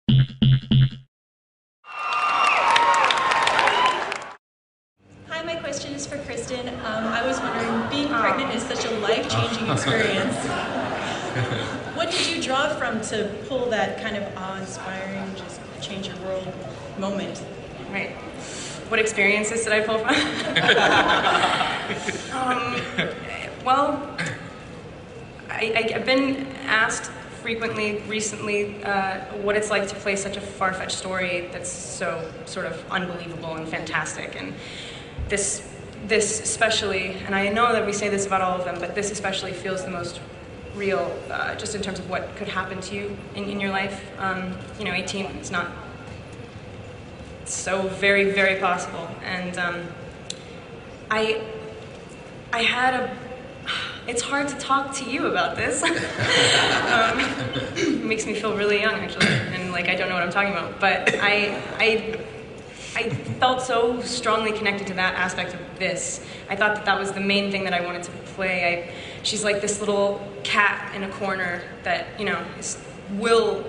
Hi, my question is for Kristen. I was wondering, being pregnant is such a life-changing experience. What did you draw from to pull that kind of awe-inspiring, just change your world moment? Right. What experiences did I pull from? Well, I've been asked frequently recently what it's like to play such a far-fetched story that's so sort of unbelievable and fantastic. And this especially, and I know that we say this about all of them, but this especially feels the most real, just in terms of what could happen to you in your life. 18, it's not so very, very possible. And I had it's hard to talk to you about this. It makes me feel really young, actually, and like I don't know what I'm talking about. But I felt so strongly connected to that aspect of this. I thought that was the main thing that I wanted to play. She's like this little cat in a corner that, will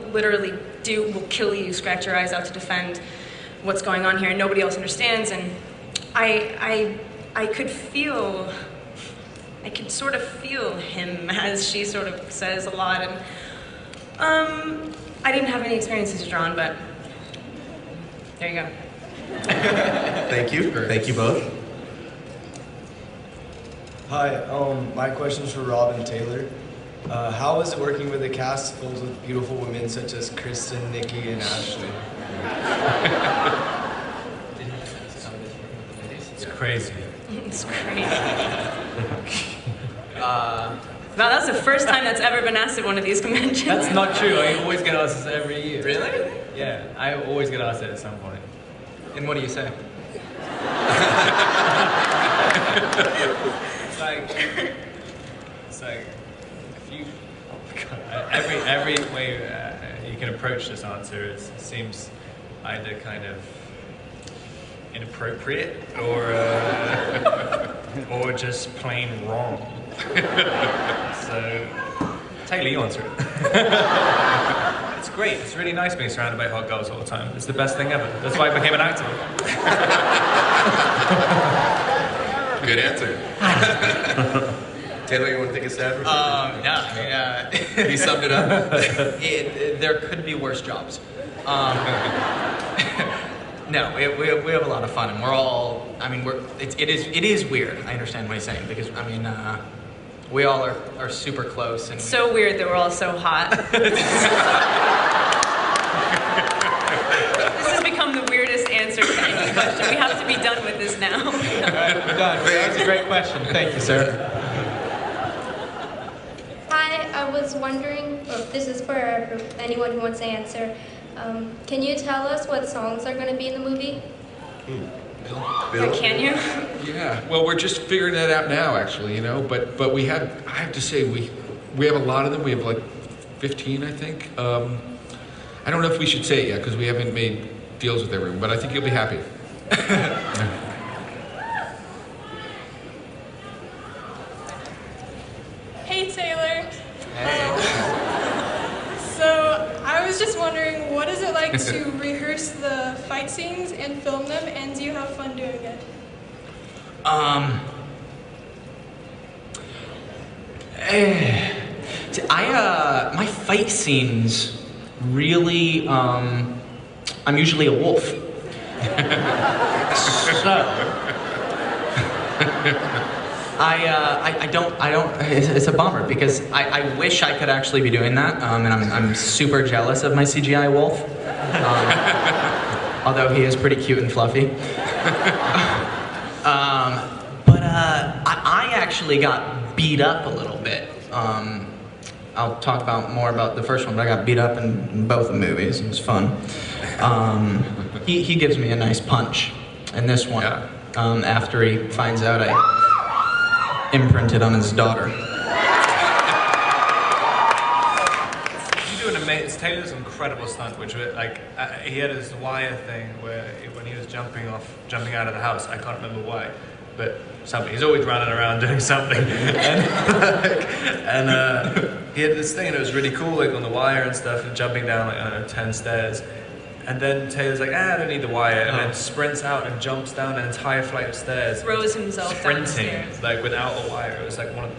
kill you, scratch your eyes out to defend what's going on here, and nobody else understands. And I could sort of feel him, as she sort of says a lot. And I didn't have any experiences drawn, but there you go. Thank you. Thank you both. Hi, my question is for Rob and Taylor. How is it working with a cast filled with beautiful women such as Kristen, Nikki, and Ashley? It's crazy. It's crazy. Wow, that's the first time that's ever been asked at one of these conventions. That's not true. I always get asked this every year. Really? Yeah, I always get asked it at some point. And what do you say? It's like if you every way you can approach this answer seems either kind of inappropriate or just plain wrong. So Taylor, you answer it. It's great. It's really nice being surrounded by hot girls all the time. It's the best thing ever. That's why I became an actor. Good answer. Taylor, you want to take a stab? No, I mean, You summed it up. there could be worse jobs. No, we have a lot of fun, and we're all. I mean, it is weird. I understand what he's saying, because I mean, we all are super close, and It's so weird that we're all so hot. This has become the weirdest answer to any question. We have to be done with this now. All right, we're done. That was a great question. Thank you, sir. Hi, I was wondering, this is for anyone who wants to answer. Can you tell us what songs are going to be in the movie? Bill? Can you? Yeah, well, we're just figuring that out now, actually, but we have, I have to say, we have a lot of them. We have like 15, I think. I don't know if we should say it yet, because we haven't made deals with everyone, but I think you'll be happy. Hey, Taylor. So I was just wondering, what is it like to rehearse the fight scenes and film them, and do you have fun doing it? My fight scenes really, I'm usually a wolf. So, I don't, it's a bummer, because I wish I could actually be doing that, and I'm super jealous of my CGI wolf, although he is pretty cute and fluffy. But I actually got beat up a little bit. I'll talk more about the first one, but I got beat up in both the movies. It was fun. He gives me a nice punch in this one, after he finds out I imprinted on his daughter. It's Taylor's incredible stunt, which was like he had this wire thing where when he was jumping out of the house, I can't remember why, but something. He's always running around doing something. And he had this thing, and it was really cool, like on the wire and stuff, and jumping down like, I don't know, 10 stairs. And then Taylor's like, I don't need the wire, and then sprints out and jumps down an entire flight of stairs. Throws himself down the sprinting, stairs. like without a wire. It was like one of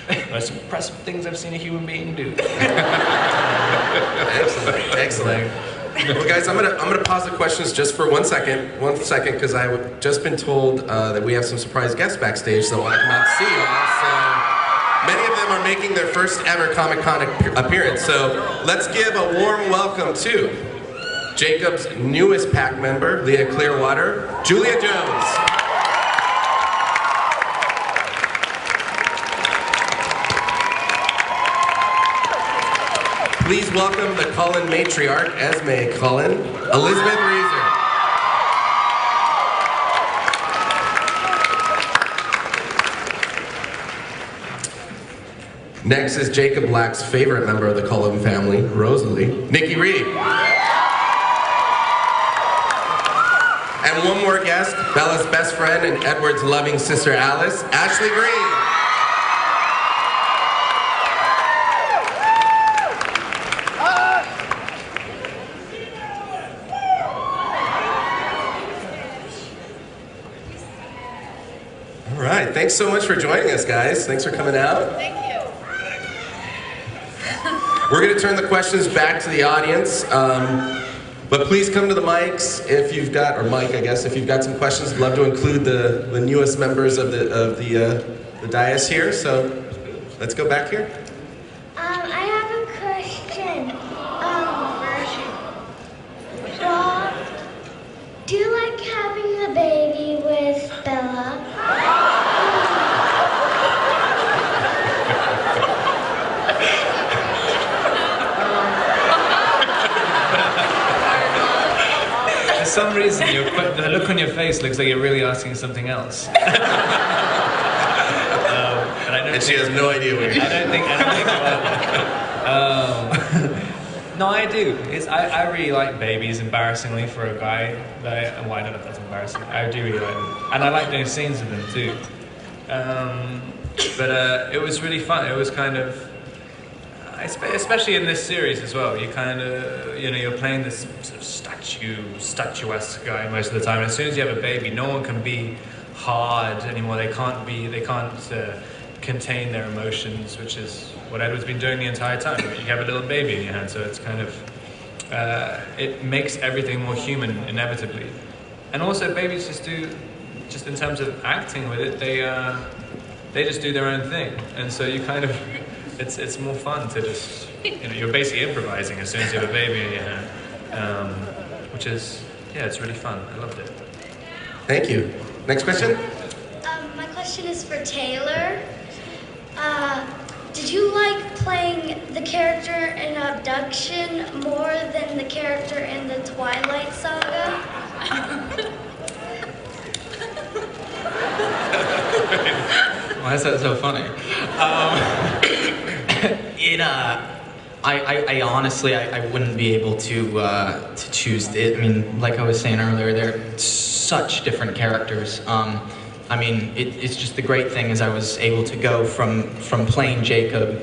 the most impressive things I've seen a human being do. Excellent, excellent. Well, guys, I'm gonna pause the questions just for 1 second, because I've just been told that we have some surprise guests backstage, so I want to come out to see you all. So many of them are making their first ever Comic-Con appearance. So let's give a warm welcome to Jacob's newest pack member, Leah Clearwater, Julia Jones. Please welcome the Cullen matriarch, Esme Cullen, Elizabeth Reeser. Next is Jacob Black's favorite member of the Cullen family, Rosalie, Nikki Reed. And one more guest, Bella's best friend and Edward's loving sister Alice, Ashley Green. All right, thanks so much for joining us, guys. Thanks for coming out. Thank you. We're going to turn the questions back to the audience, but please come to the mics if you've got, or Mike, I guess, if you've got some questions. I'd love to include the newest members of the dais here. So let's go back here. I have a question. Rob, do you like having the baby with Bella? For some reason, the look on your face looks like you're really asking something else. And she has no idea what you're I don't think no, I do. I really like babies, embarrassingly, for a guy. Well, I don't know if that's embarrassing. I do really like them. And I like doing scenes with them, too. But it was really fun. It was kind of, especially in this series as well, you kind of, you're playing this sort of statuesque guy most of the time. And as soon as you have a baby, no one can be hard anymore. They can't contain their emotions, which is what Edward's been doing the entire time. You have a little baby in your hand, so it's kind of, it makes everything more human, inevitably. And also babies just in terms of acting with it, they just do their own thing. And so you kind of, it's more fun to just, you're basically improvising as soon as you have a baby in your hand. Which is, it's really fun. I loved it. Thank you. Next question? My question is for Taylor. Did you like playing the character in Abduction more than the character in the Twilight Saga? Why is that so funny? I honestly, I wouldn't be able to choose it. I mean, like I was saying earlier, they're such different characters. I mean, it's just the great thing is I was able to go from playing Jacob,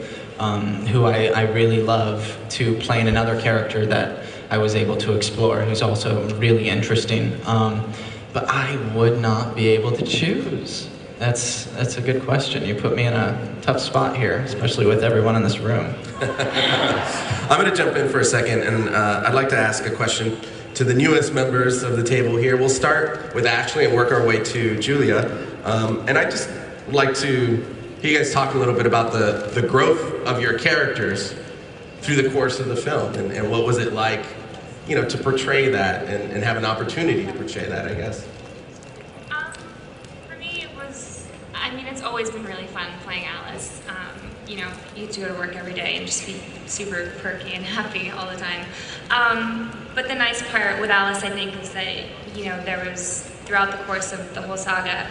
who I really love, to playing another character that I was able to explore, who's also really interesting. But I would not be able to choose. That's a good question. You put me in a tough spot here, especially with everyone in this room. I'm going to jump in for a second, and I'd like to ask a question to the newest members of the table here. We'll start with Ashley and work our way to Julia. And I'd just like to hear you guys talk a little bit about the growth of your characters through the course of the film, and what was it like, to portray that and have an opportunity to portray that, I guess. For me, it was, it's always been really fun playing Alice. You get to go to work every day and just be super perky and happy all the time. But the nice part with Alice, I think, is that, there was, throughout the course of the whole saga,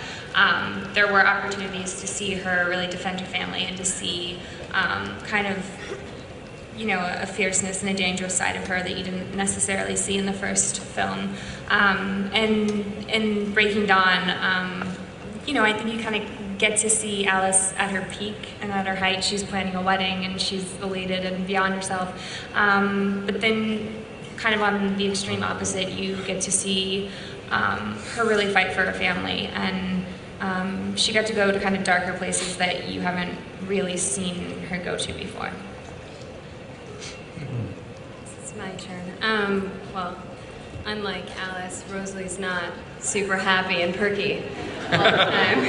there were opportunities to see her really defend her family and to see kind of, a fierceness and a dangerous side of her that you didn't necessarily see in the first film. And in Breaking Dawn, you know, I think you kind of get to see Alice at her peak and at her height. She's planning a wedding and she's elated and beyond herself. But then kind of on the extreme opposite, you get to see her really fight for her family. And she got to go to kind of darker places that you haven't really seen her go to before. It's my turn. Well, unlike Alice, Rosalie's not super happy and perky all the time.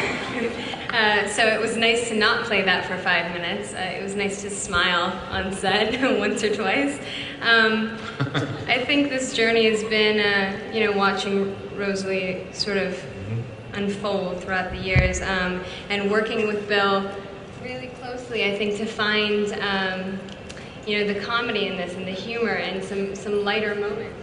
So it was nice to not play that for 5 minutes. It was nice to smile on set once or twice. I think this journey has been, you know, watching Rosalie sort of unfold throughout the years, and working with Bill really closely, I think, to find, you know, the comedy in this and the humor and some lighter moments.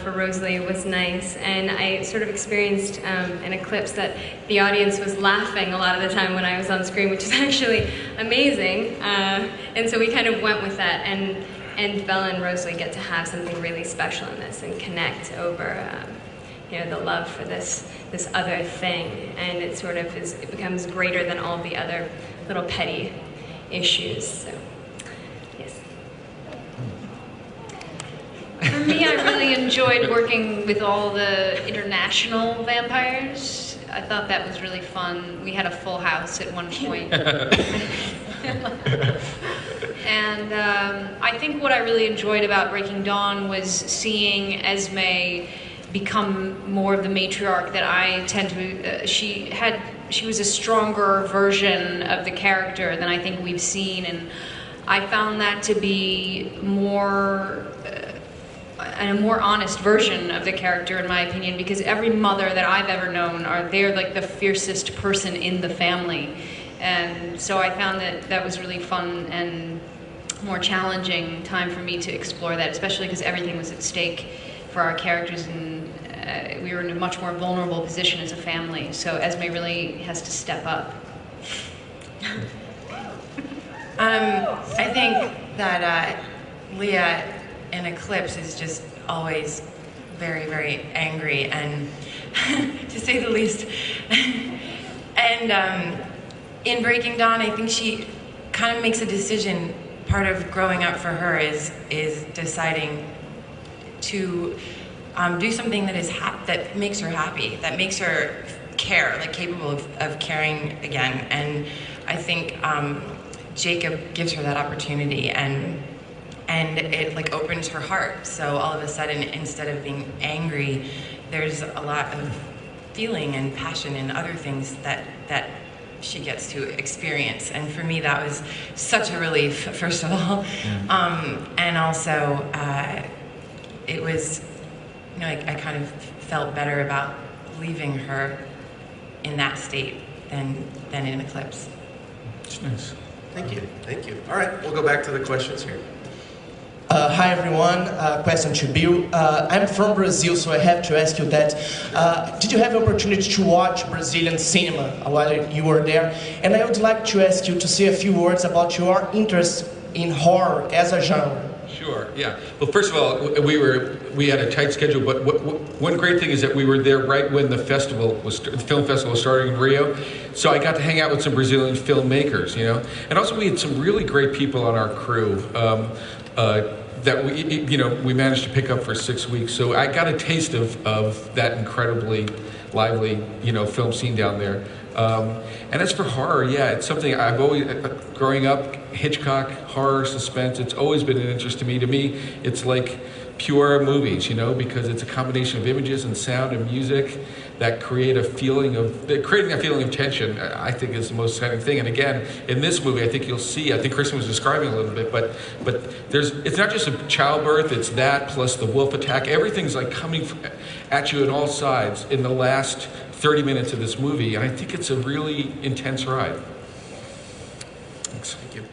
For Rosalie was nice, and I sort of experienced an eclipse that the audience was laughing a lot of the time when I was on screen, which is actually amazing. And so we kind of went with that, and Bella and Rosalie get to have something really special in this and connect over, you know, the love for this other thing, and it sort of it becomes greater than all the other little petty issues. So. For me, I really enjoyed working with all the international vampires. I thought that was really fun. We had a full house at one point. And I think what I really enjoyed about Breaking Dawn was seeing Esme become more of the matriarch that I tend to. She was a stronger version of the character than I think we've seen, and I found that to be a more honest version of the character, in my opinion, because every mother that I've ever known they're like the fiercest person in the family. And so I found that was really fun and more challenging time for me to explore that, especially because everything was at stake for our characters, and we were in a much more vulnerable position as a family. So Esme really has to step up. I think that Leah in Eclipse is just always very, very angry, and to say the least. And in Breaking Dawn, I think she kind of makes a decision. Part of growing up for her is deciding to do something that makes her happy, that makes her care, like capable of caring again. And I think Jacob gives her that opportunity, and it like opens her heart. So all of a sudden, instead of being angry, there's a lot of feeling and passion and other things that she gets to experience. And for me, that was such a relief, first of all. And also, it was, you know, I kind of felt better about leaving her in that state than in Eclipse. That's nice. Thank you. Thank you. All right, we'll go back to the questions here. Hi everyone, question to Bill. I'm from Brazil, so I have to ask you that. Did you have the opportunity to watch Brazilian cinema while you were there? And I would like to ask you to say a few words about your interest in horror as a genre. Sure, yeah. Well, first of all, we had a tight schedule, but one great thing is that we were there right when the film festival was starting in Rio. So I got to hang out with some Brazilian filmmakers, you know. And also we had some really great people on our crew. That we managed to pick up for 6 weeks. So I got a taste of that incredibly lively, film scene down there. And as for horror, yeah, it's something I've always, growing up, Hitchcock, horror, suspense, it's always been an interest to me. To me, it's like pure movies, because it's a combination of images and sound and music that creating that feeling of tension, I think is the most exciting thing. And again, in this movie, I think you'll see, I think Kristen was describing a little bit, but it's not just a childbirth, it's that plus the wolf attack. Everything's like coming at you on all sides in the last 30 minutes of this movie, and I think it's a really intense ride. Thanks. Thank you.